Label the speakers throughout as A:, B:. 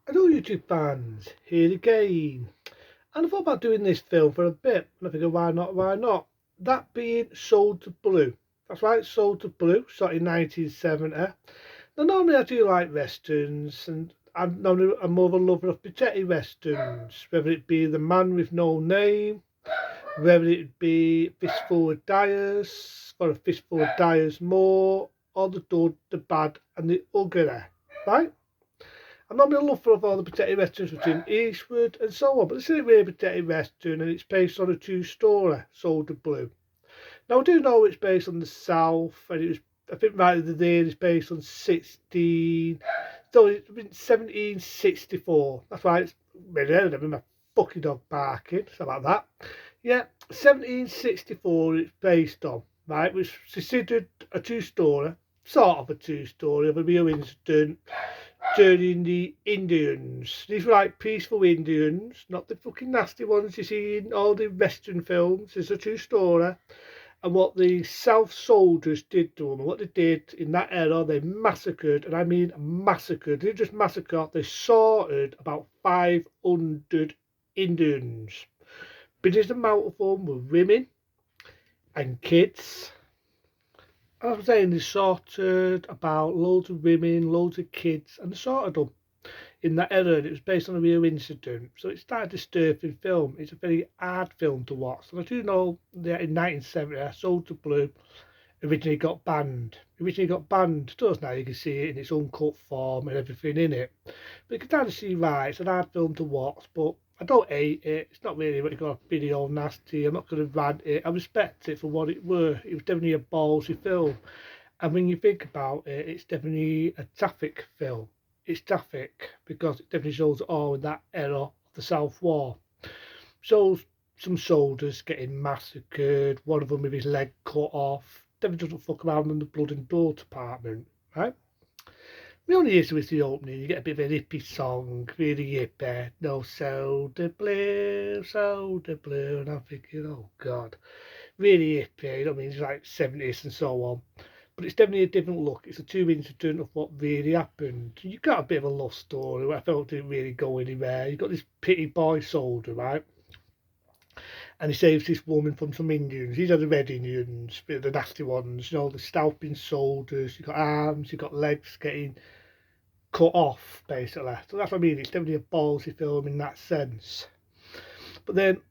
A: Hello YouTube fans, here again. And I thought about doing this film for a bit, and I figured why not? That being Sold to Blue. That's right, Sold to Blue, shot in 1970. Now normally I do like westerns, and I'm more of a lover of spaghetti westerns, whether it be The Man with No Name, whether it be Fistful of Dyers, or A Fistful of Dyers More, or The Good, The Bad and The Ugly, right? I'm not a lover of all the potato westerns between Eastwood and so on, but this is a really potato western and it's based on a true story, Soldier Blue. Now I do know it's based on the South, and it was, I think right at the day it's based on 1764. That's why it's really early. I remember my fucking dog barking, something like that. Yeah, 1764 it's based on, right? Which was considered a true story, sort of a true story of a real incident during the Indians. These were like peaceful Indians, not the fucking nasty ones you see in all the Western films. It's a true story. And what the South soldiers did to them, and what they did in that era, they massacred, and I mean massacred. They didn't just massacre, they slaughtered about 500 Indians. Biggest amount of them were women and kids. I'm saying they sorted about loads of women, loads of kids, and they sorted them in that era. And it was based on a real incident, so it's quite a disturbing film. It's a very hard film to watch. And I do know that in 1970, Soldier Blue originally got banned. Does now you can see it in its uncut form and everything in it. But you can kind of see why it's an hard film to watch, but I don't hate it. It's not really what you got video nasty. I'm not going to rant it. I respect it for what it were. It was definitely a ballsy film. And when you think about it, it's definitely a traffic film. It's traffic because it definitely shows it all in that era of the South War. Shows some soldiers getting massacred, one of them with his leg cut off. Definitely doesn't fuck around in the blood and gore department, right? The only issue with the opening, you get a bit of a hippie song, really hippie. No soda blue, and I'm thinking, oh god, really hippie. You know what I mean? It's like 70s and so on. But it's definitely a different look. It's a true incident of what really happened. You got a bit of a love story. I felt didn't really go anywhere. You got this pretty boy soldier, right? And he saves this woman from some Indians. These are the red Indians, the nasty ones, you know, the scalping soldiers. You've got arms, you've got legs getting cut off, basically. So that's what I mean. It's definitely a ballsy film in that sense. But then,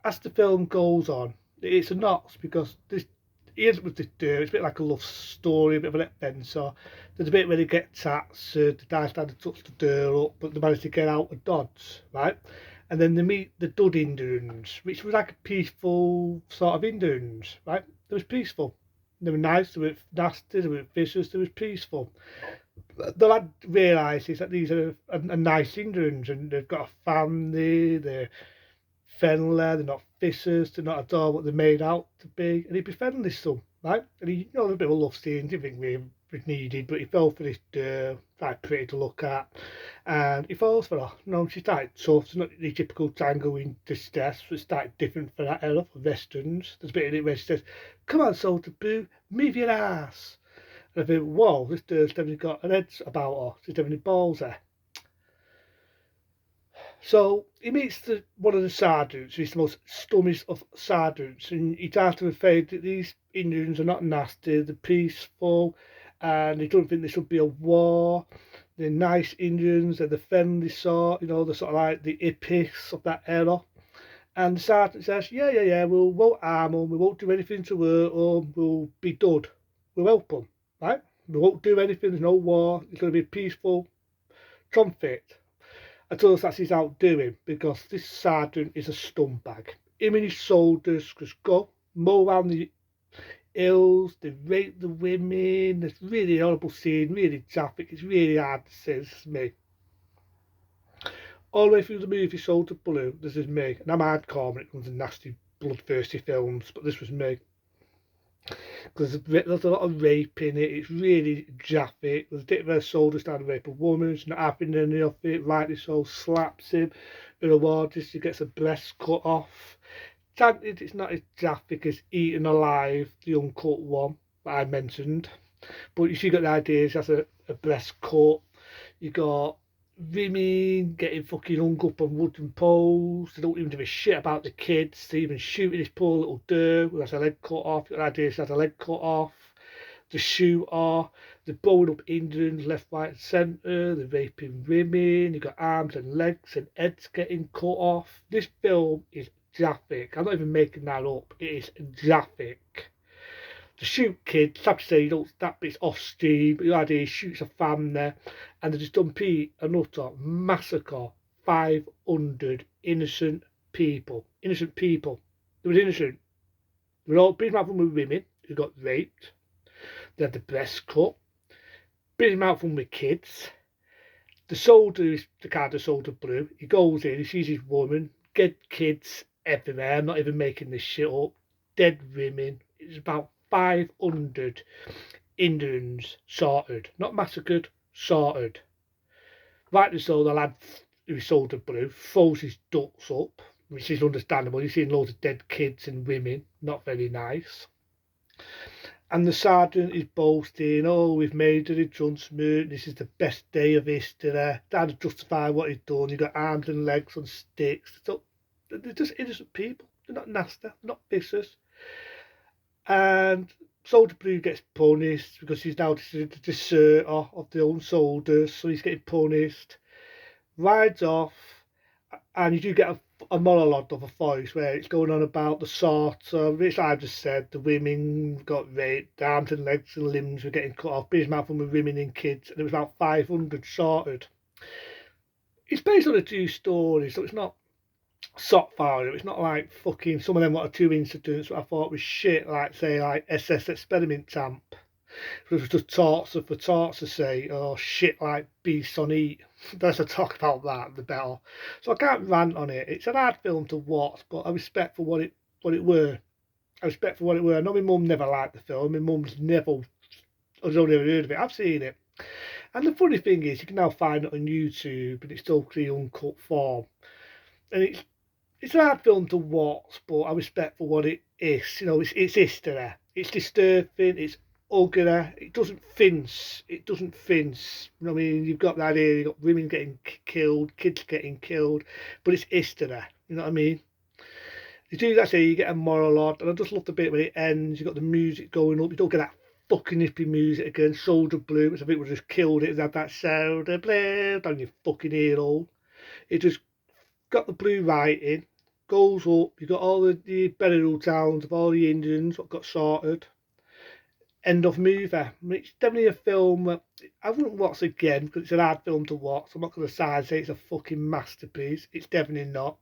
A: as the film goes on, it's a knots because this he ends up with this dirt. It's a bit like a love story, a bit of an adventure. There's a bit where they get taxed, the dice trying to touch the dirt up, but they manage to get out of Dodds, right? And then they meet the Dud Indians, which was like a peaceful sort of Indians, right? It was peaceful. They were nice, they were nasty, they were vicious, they was peaceful. The lad realises that these are a nice Indians and they've got a family, they're friendly, they're not vicious, they're not at all what they're made out to be, and he befriended this son, right? And he, you know, a bit of a love scene, didn't think we was needed, but he fell for this girl, quite pretty to look at, and he falls for her. You know, she's quite tough, it's not the typical tango in distress, it's quite different for that era, for westerns. There's a bit in it where she says, come on, Soldier Boo, move your ass. And I think, whoa, this girl's definitely got an head about her, she's definitely balls there. So he meets one of the sergeants, he's the most stummiest of sergeants, and he tries to afraid that these Indians are not nasty, they're peaceful, and they don't think there should be a war. They're nice Indians, they're the friendly sort, you know, they're sort of like the hippies of that era. And the sergeant says, yeah, we won't harm them, we won't do anything to hurt them, we'll be dud, we'll help them, right? We won't do anything, there's no war, it's going to be peaceful, conflict. I told us that's his outdoing because this sergeant is a scumbag. Him and his soldiers just go, mow around the hills, they rape the women. It's really horrible scene, really graphic. It's really hard to say. This is me. All the way through the movie Soldier Blue, this is me. And I'm hardcore when it comes to nasty, bloodthirsty films, but this was me. Because there's a lot of rape in it, it's really graphic. There's a bit of a soldier trying to rape a woman, she's not having any of it, rightly so, slaps him. In a war, just he gets a breast cut off. Granted, it's not as graphic as Eaten Alive, the uncut one that I mentioned. But you see, got the idea, she has a breast cut. You got women getting fucking hung up on wooden poles. They don't even give a shit about the kids. They even shooting this poor little girl who has her leg cut off. The idea she has her leg cut off. The shooter. They're blowing up Indians left, right, and centre. They're raping women. You've got arms and legs and heads getting cut off. This film is graphic. I'm not even making that up. It is graphic. To shoot kids, sad to say, that bit's off stream, but the idea is shoots a family, and they just done an utter massacre 500 innocent people. Innocent people. They were innocent. They were all big amount of them were women who got raped. They had the breast cut. Big amount of them were kids. The soldier is the kind of soldier blue. He goes in, he sees his woman, dead kids everywhere. I'm not even making this shit up. Dead women. It's about 500 Indians sorted, not massacred, sorted. Rightly so, the lad who sold the blue throws his ducks up, which is understandable. He's seen loads of dead kids and women, not very nice. And the sergeant is boasting, oh, we've made it in Drunsmoot, this is the best day of history. Trying to justify what he's done. You've got arms and legs on sticks. So they're just innocent people. They're not nasty, they're not vicious. And Soldier Blue gets punished because he's now the deserter of the own soldiers, so he's getting punished. Rides off, and you do get a monologue of a voice where it's going on about the sort of, which I've just said, the women got raped, the arms and legs and limbs were getting cut off, big mouth with women and kids, and there was about 500 sorted. It's based on a true story, so it's not sock value. It's not like fucking some of them what are two incidents that I thought was shit, like say like SS Experiment Camp. It was just torture for torture's sake, or shit like Beast on Eat. The less I talk about that, the better. So I can't rant on it. It's an hard film to watch, but I respect for what it were. I respect for what it were. I know my mum never liked the film. My mum's never, has only ever heard of it. I've seen it. And the funny thing is, you can now find it on YouTube, and it's still the uncut form. And it's an hard film to watch, but I respect for what it is. You know, it's history. It's disturbing. It's ugly. It doesn't fence. It doesn't fence. You know what I mean? You've got the idea. You've got women getting killed, kids getting killed, but it's history. You know what I mean? You do that, say you get a monologue, and I just love the bit where it ends. You've got the music going up. You don't get that fucking hippie music again. Soldier Blue, which I think would just killed it. It had that Soldier Blue down your fucking ear hole. It just got the blue writing, goes up, you've got all the burial towns of all the Indians what got sorted. End of movie. I mean, it's definitely a film that I wouldn't watch again because it's an hard film to watch. I'm not going to say it's a fucking masterpiece. It's definitely not.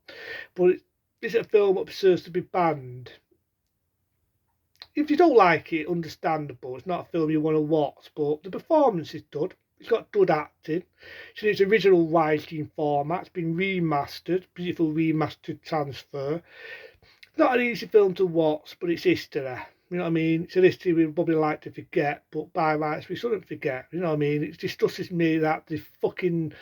A: But it's a film that deserves to be banned. If you don't like it, understandable. It's not a film you want to watch, but the performance is good. It's got good acting. It's in its original widescreen format. It's been remastered, beautiful remastered transfer. Not an easy film to watch, but it's history. You know what I mean? It's a history we probably like to forget, but by rights we shouldn't forget. You know what I mean? It disgustes me that the fucking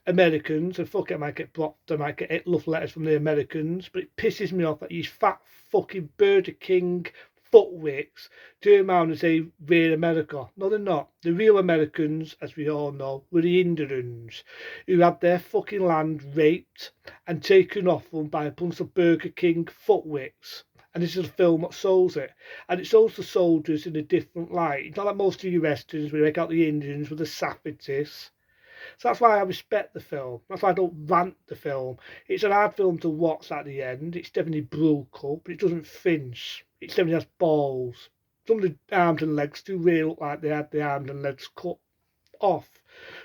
A: Americans, and fuck it, I might get blocked, I might get love letters from the Americans, but it pisses me off that these fat fucking Burger King footwicks turn around and say we're America. No, they're not. The real Americans, as we all know, were the Indians who had their fucking land raped and taken off them by a bunch of Burger King footwicks. And this is a film that shows it. And it shows the soldiers in a different light. It's not like most of your westerns where you make out the Indians with the savages. So that's why I respect the film. That's why I don't rant the film. It's an hard film to watch at the end. It's definitely brutal, but it doesn't flinch. It definitely has balls. Some of the arms and legs do really look like they had the arms and legs cut off.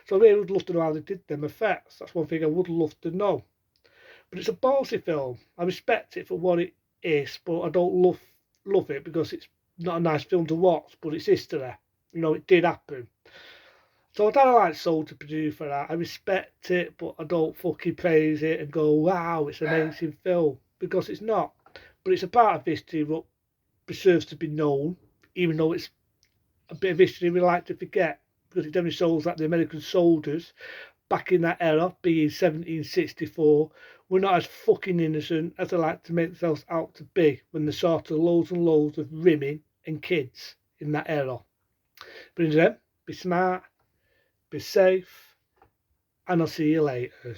A: So I really would love to know how they did them effects. That's one thing I would love to know. But it's a ballsy film. I respect it for what it is, but I don't love it because it's not a nice film to watch, but it's history. You know, it did happen. So I don't like Soldier Blue for that. I respect it, but I don't fucking praise it and go, wow, it's an amazing film. Because it's not. But it's a part of history that deserves to be known, even though it's a bit of history we like to forget. Because it definitely shows that the American soldiers back in that era, being 1764, were not as fucking innocent as they like to make themselves out to be when they slaughtered loads and loads of women and kids in that era. But in the end, be smart, be safe, and I'll see you later.